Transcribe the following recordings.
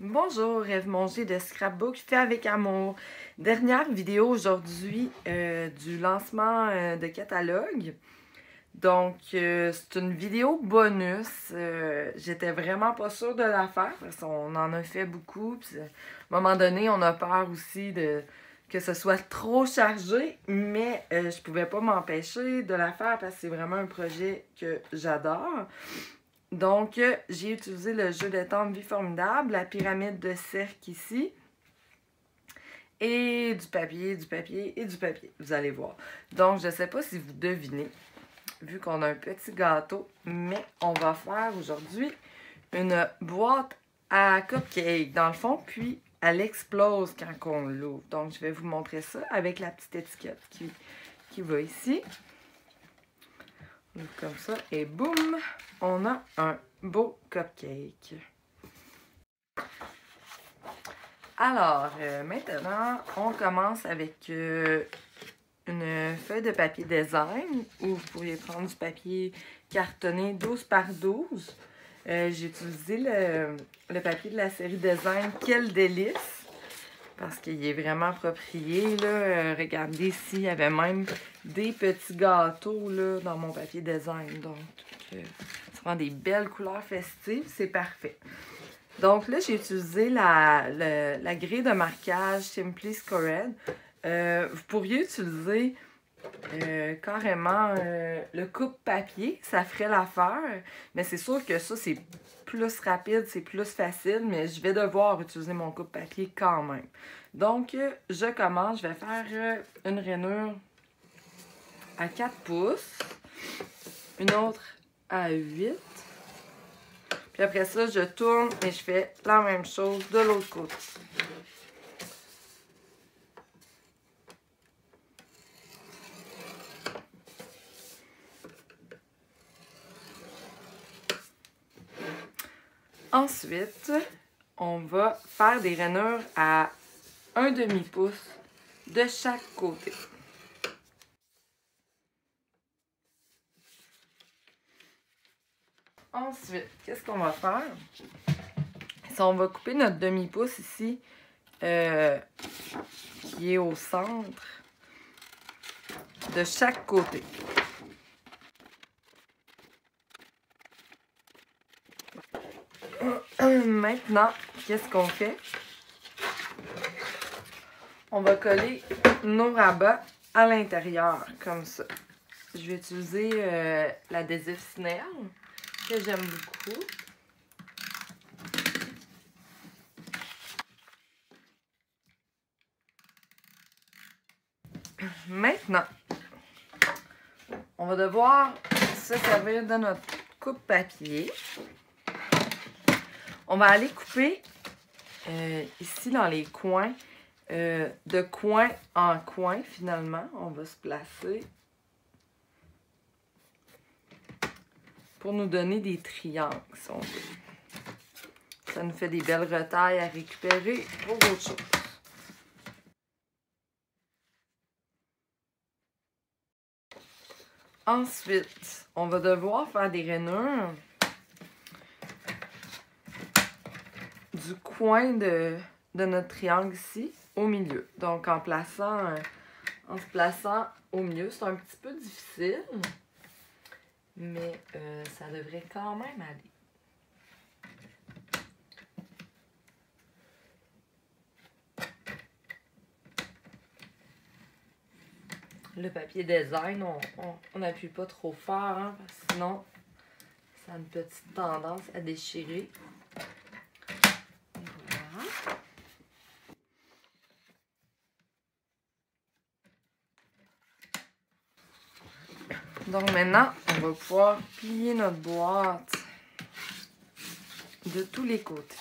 Bonjour, Rêve Manger de Scrapbook fait avec amour. Dernière vidéo aujourd'hui du lancement de catalogue. Donc, c'est une vidéo bonus. J'étais vraiment pas sûre de la faire parce qu'on en a fait beaucoup. Puis, à un moment donné, on a peur aussi que ce soit trop chargé, mais je pouvais pas m'empêcher de la faire parce que c'est vraiment un projet que j'adore. Donc, j'ai utilisé le jeu de table Vie Formidable, la pyramide de cercle ici, et du papier et du papier, vous allez voir. Donc, je ne sais pas si vous devinez, vu qu'on a un petit gâteau, mais on va faire aujourd'hui une boîte à cupcake, dans le fond, puis elle explose quand on l'ouvre. Donc, je vais vous montrer ça avec la petite étiquette qui va ici. On ouvre comme ça, et boum, on a un beau cupcake. Alors, maintenant, on commence avec une feuille de papier design, où vous pourriez prendre du papier cartonné 12 par 12. J'ai utilisé le papier de la série design Quel délice! Parce qu'il est vraiment approprié, là. Regardez ici, il y avait même des petits gâteaux, là, dans mon papier design. Donc, ça prend des belles couleurs festives, c'est parfait. Donc là, j'ai utilisé la grille de marquage Simply Scored. Vous pourriez utiliser carrément le coupe-papier, ça ferait l'affaire. Mais c'est sûr que ça, c'est plus rapide, c'est plus facile, mais je vais devoir utiliser mon coupe-papier quand même. Donc, je commence, je vais faire une rainure à 4 pouces, une autre à 8. Puis après ça, je tourne et je fais la même chose de l'autre côté. Ensuite, on va faire des rainures à 1/2 pouce de chaque côté. Ensuite, qu'est-ce qu'on va faire? Si on va couper notre demi-pouce ici, qui est au centre de chaque côté. Maintenant, qu'est-ce qu'on fait? On va coller nos rabats à l'intérieur, comme ça. Je vais utiliser l'adhésif Snell, que j'aime beaucoup. Maintenant, on va devoir se servir de notre coupe-papier. On va aller couper ici dans les coins, de coin en coin finalement. On va se placer pour nous donner des triangles, si on veut. Ça nous fait des belles retailles à récupérer pour autre chose. Ensuite, on va devoir faire des rainures du coin de notre triangle ici, au milieu. Donc, en se plaçant au milieu, c'est un petit peu difficile, mais ça devrait quand même aller. Le papier design, on n'appuie pas trop fort, hein, parce que sinon, ça a une petite tendance à déchirer. Voilà. Donc maintenant, on va pouvoir plier notre boîte de tous les côtés.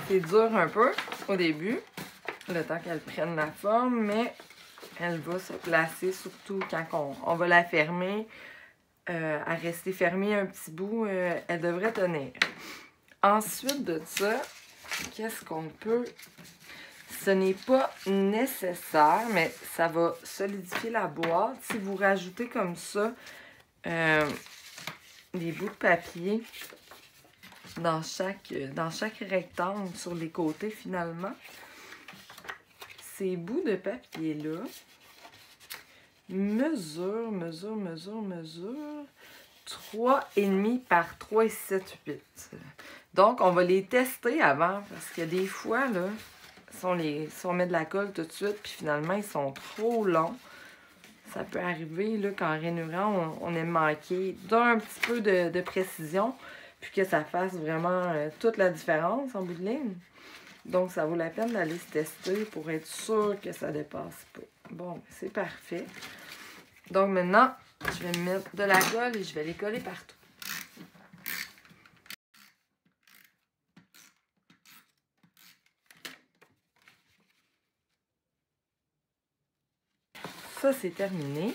C'est dur un peu au début, le temps qu'elle prenne la forme, mais elle va se placer, surtout quand on va la fermer. À rester fermée un petit bout, elle devrait tenir. Ensuite de ça, qu'est-ce qu'on peut... Ce n'est pas nécessaire, mais ça va solidifier la boîte. Si vous rajoutez comme ça des bouts de papier dans chaque rectangle sur les côtés, finalement, ces bouts de papier-là mesurent 3,5 par 3,7,8. Donc, on va les tester avant, parce que des fois, là, si on met de la colle tout de suite, puis finalement, ils sont trop longs, ça peut arriver là, qu'en rainurant, on ait manqué d'un petit peu de précision, puis que ça fasse vraiment toute la différence en bout de ligne. Donc, ça vaut la peine d'aller se tester pour être sûr que ça dépasse pas. Bon, c'est parfait. Donc, maintenant, je vais mettre de la colle et je vais les coller partout. Ça, c'est terminé.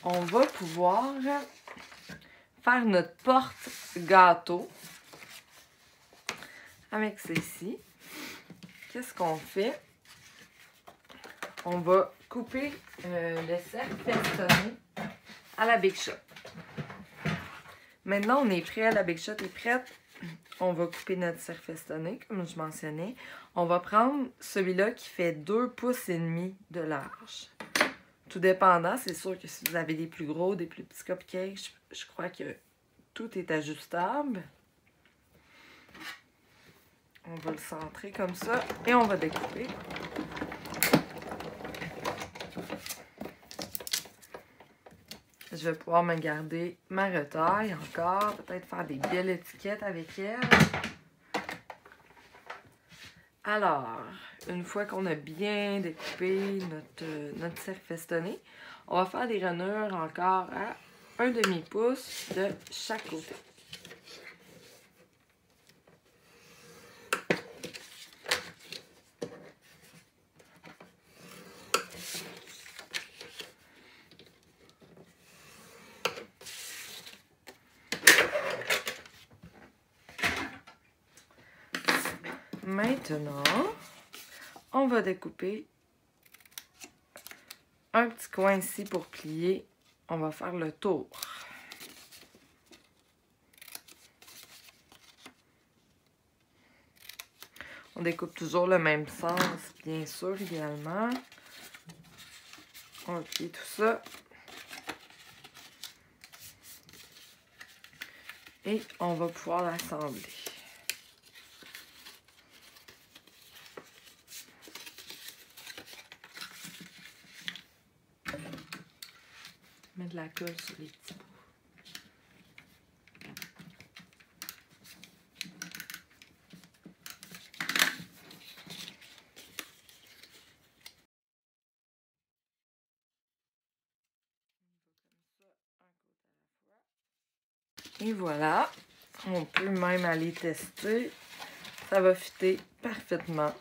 On va pouvoir faire notre porte-gâteau avec ceci. Qu'est-ce qu'on fait? On va couper le cercle festonné à la Big Shot. Maintenant, on est prêt, la Big Shot est prête. On va couper notre cercle festonné, comme je mentionnais. On va prendre celui-là qui fait 2,5 pouces de large. Tout dépendant, c'est sûr que si vous avez des plus gros, des plus petits cupcakes, je crois que tout est ajustable. On va le centrer comme ça et on va découper. Je vais pouvoir me garder ma retaille encore, peut-être faire des belles étiquettes avec elle. Alors, une fois qu'on a bien découpé notre cercle festonné, on va faire des rainures encore à 1/2 pouce de chaque côté. Maintenant, on va découper un petit coin ici pour plier. On va faire le tour. On découpe toujours le même sens, bien sûr, idéalement. On va plier tout ça. Et on va pouvoir l'assembler. Mettre de la colle sur les petits bouts. Et voilà, on peut même aller tester. Ça va fitter parfaitement.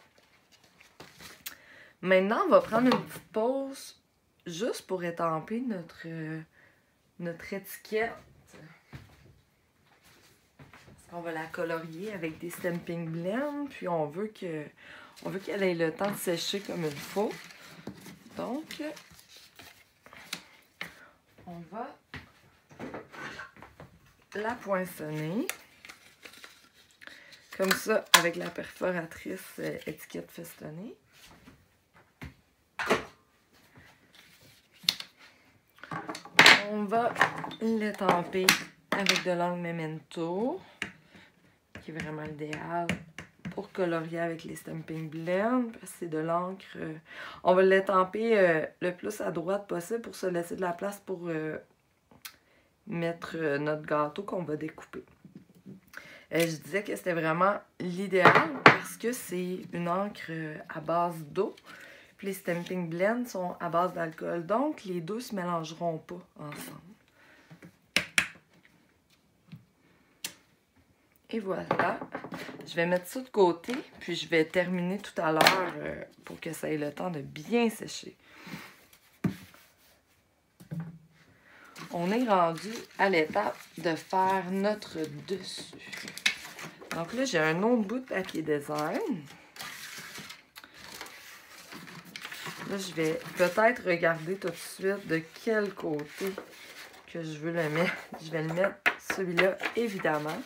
Maintenant, on va prendre une petite pause juste pour étamper notre étiquette. On va la colorier avec des Stampin' Blend, puis on veut qu'elle ait le temps de sécher comme il faut. Donc, on va la poinçonner. Comme ça, avec la perforatrice étiquette festonnée. On va l'étamper avec de l'encre Memento, qui est vraiment idéal pour colorier avec les Stampin' Blend, parce que c'est de l'encre. On va l'étamper le plus à droite possible pour se laisser de la place pour mettre notre gâteau qu'on va découper. Je disais que c'était vraiment l'idéal parce que c'est une encre à base d'eau. Puis les Stampin' Blend sont à base d'alcool. Donc, les deux ne se mélangeront pas ensemble. Et voilà. Je vais mettre ça de côté, puis je vais terminer tout à l'heure pour que ça ait le temps de bien sécher. On est rendu à l'étape de faire notre dessus. Donc là, j'ai un autre bout de papier design. Là, je vais peut-être regarder tout de suite de quel côté que je veux le mettre. Je vais le mettre celui-là, évidemment.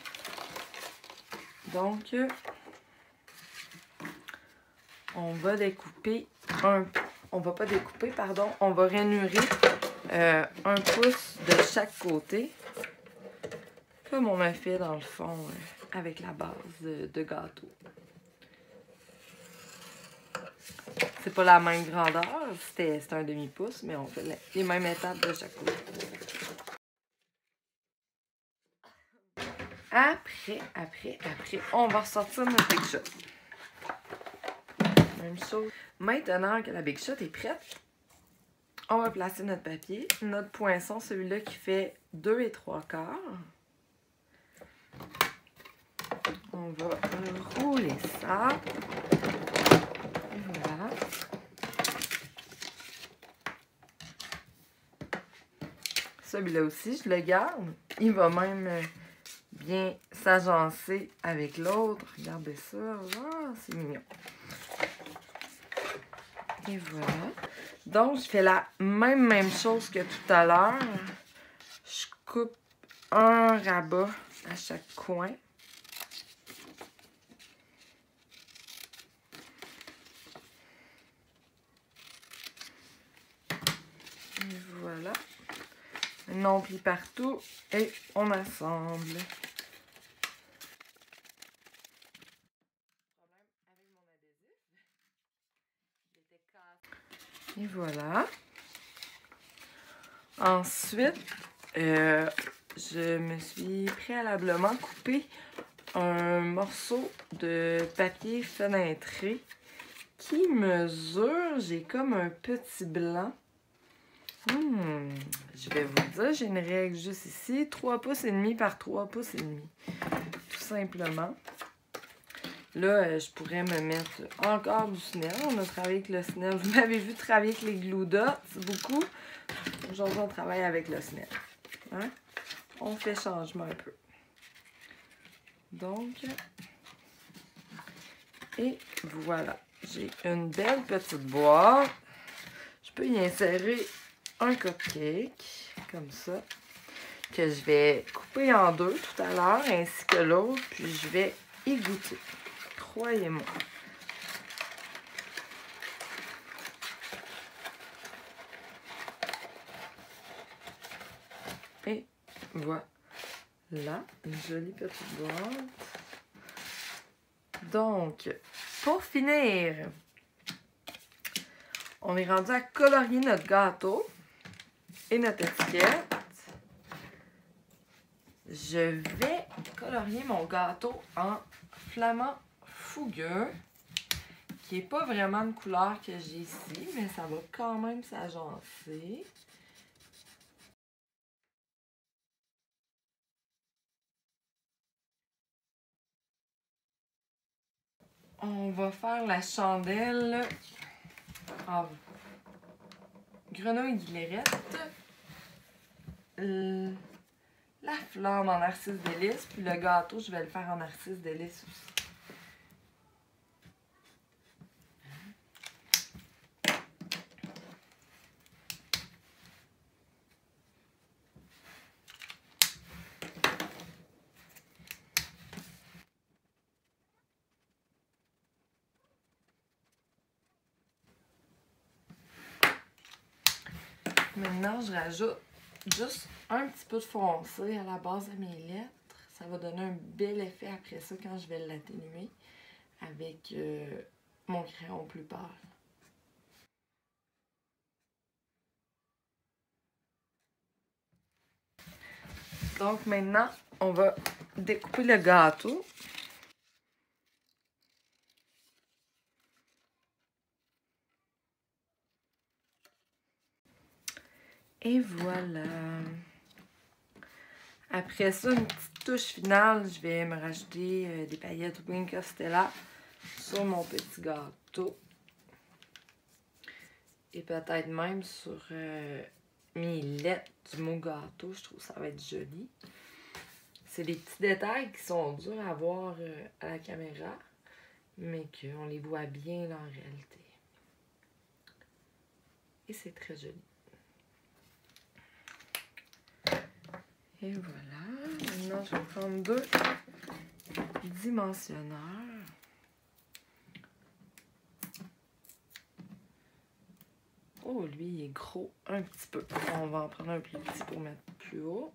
Donc, on va découper on va pas découper, pardon, on va ranurer 1 pouce de chaque côté, comme on a fait dans le fond avec la base de gâteau. C'est pas la même grandeur, c'était un demi-pouce, mais on fait les mêmes étapes de chaque côté. Après, on va ressortir notre Big Shot. Même chose. Maintenant que la Big Shot est prête, on va placer notre papier, notre poinçon, celui-là qui fait 2 3/4. On va rouler ça. Et voilà. Celui-là aussi, je le garde. Il va même bien s'agencer avec l'autre. Regardez ça. Oh, c'est mignon. Et voilà. Donc, je fais la même chose que tout à l'heure. Je coupe un rabat à chaque coin. Et voilà. Maintenant, on plie partout et on assemble. Et voilà. Ensuite, je me suis préalablement coupé un morceau de papier fenêtré qui mesure, j'ai comme un petit blanc. Je vais vous dire, j'ai une règle juste ici, 3 pouces et demi par 3 pouces et demi. Tout simplement. Là, je pourrais me mettre encore du Snell. On a travaillé avec le Snell. Vous m'avez vu travailler avec les Glue Dots beaucoup. Aujourd'hui, on travaille avec le Snell. Hein? On fait changement un peu. Donc, et voilà. J'ai une belle petite boîte. Je peux y insérer un cupcake, comme ça, que je vais couper en deux tout à l'heure, ainsi que l'autre, puis je vais y goûter. Croyez-moi. Et voilà, une jolie petite boîte. Donc, pour finir, on est rendu à colorier notre gâteau et notre étiquette. Je vais colorier mon gâteau en flamand fougueux, qui n'est pas vraiment une couleur que j'ai ici, mais ça va quand même s'agencer. On va faire la chandelle en grenouille guillerette, la flamme en narcisse délice, puis le gâteau, je vais le faire en narcisse délice aussi. Maintenant, je rajoute juste un petit peu de foncé à la base de mes lettres. Ça va donner un bel effet après ça quand je vais l'atténuer avec mon crayon plus pâle. Donc maintenant, on va découper le gâteau. Et voilà. Après ça, une petite touche finale, je vais me rajouter des paillettes Wink of Stella sur mon petit gâteau. Et peut-être même sur mes lettres du mot gâteau. Je trouve que ça va être joli. C'est des petits détails qui sont durs à voir à la caméra, mais qu'on les voit bien là, en réalité. Et c'est très joli. Et voilà. Maintenant, je vais prendre 2 dimensionneurs. Oh, lui, il est gros un petit peu. On va en prendre un plus petit pour mettre plus haut.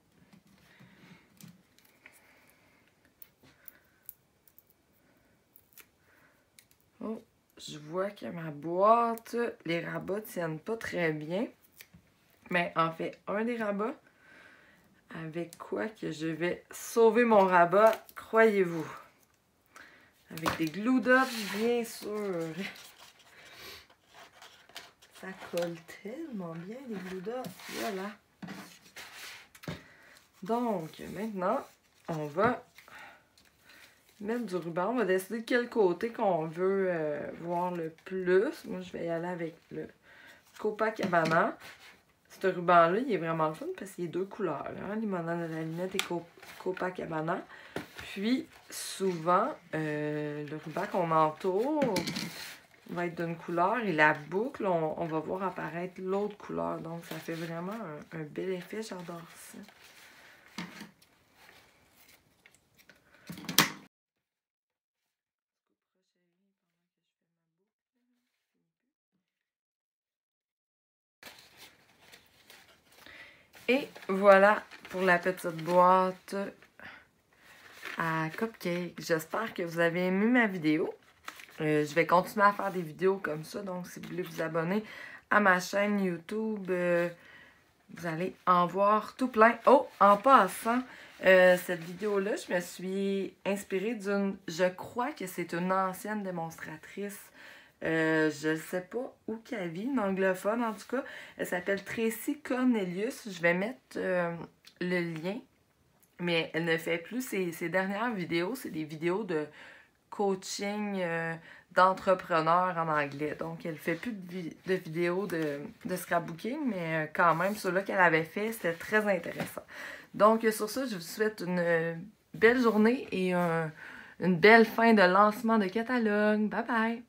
Oh, je vois que ma boîte, les rabats tiennent pas très bien. Mais en fait, un des rabats, avec quoi que je vais sauver mon rabat, croyez-vous. Avec des glue dots, bien sûr. Ça colle tellement bien, les glue dots. Voilà. Donc, maintenant, on va mettre du ruban. On va décider de quel côté qu'on veut voir le plus. Moi, je vais y aller avec le Copacabana. Ce ruban-là, il est vraiment le fun parce qu'il est 2 couleurs. Hein? Limonade à la limette et Copacabana. Puis, souvent, le ruban qu'on entoure va être d'une couleur et la boucle, on va voir apparaître l'autre couleur. Donc, ça fait vraiment un bel effet. J'adore ça. Et voilà pour la petite boîte à cupcake. J'espère que vous avez aimé ma vidéo. Je vais continuer à faire des vidéos comme ça. Donc, si vous voulez vous abonner à ma chaîne YouTube, vous allez en voir tout plein. Oh, en passant, cette vidéo-là, je me suis inspirée d'une... Je crois que c'est une ancienne démonstratrice. Je ne sais pas où qu'elle vit, une anglophone en tout cas. Elle s'appelle Tracy Cornelius. Je vais mettre le lien. Mais elle ne fait plus ses dernières vidéos. C'est des vidéos de coaching d'entrepreneurs en anglais. Donc, elle fait plus de vidéos de scrapbooking, mais quand même, ceux-là qu'elle avait fait, c'était très intéressant. Donc, sur ça, je vous souhaite une belle journée et une belle fin de lancement de catalogue. Bye bye!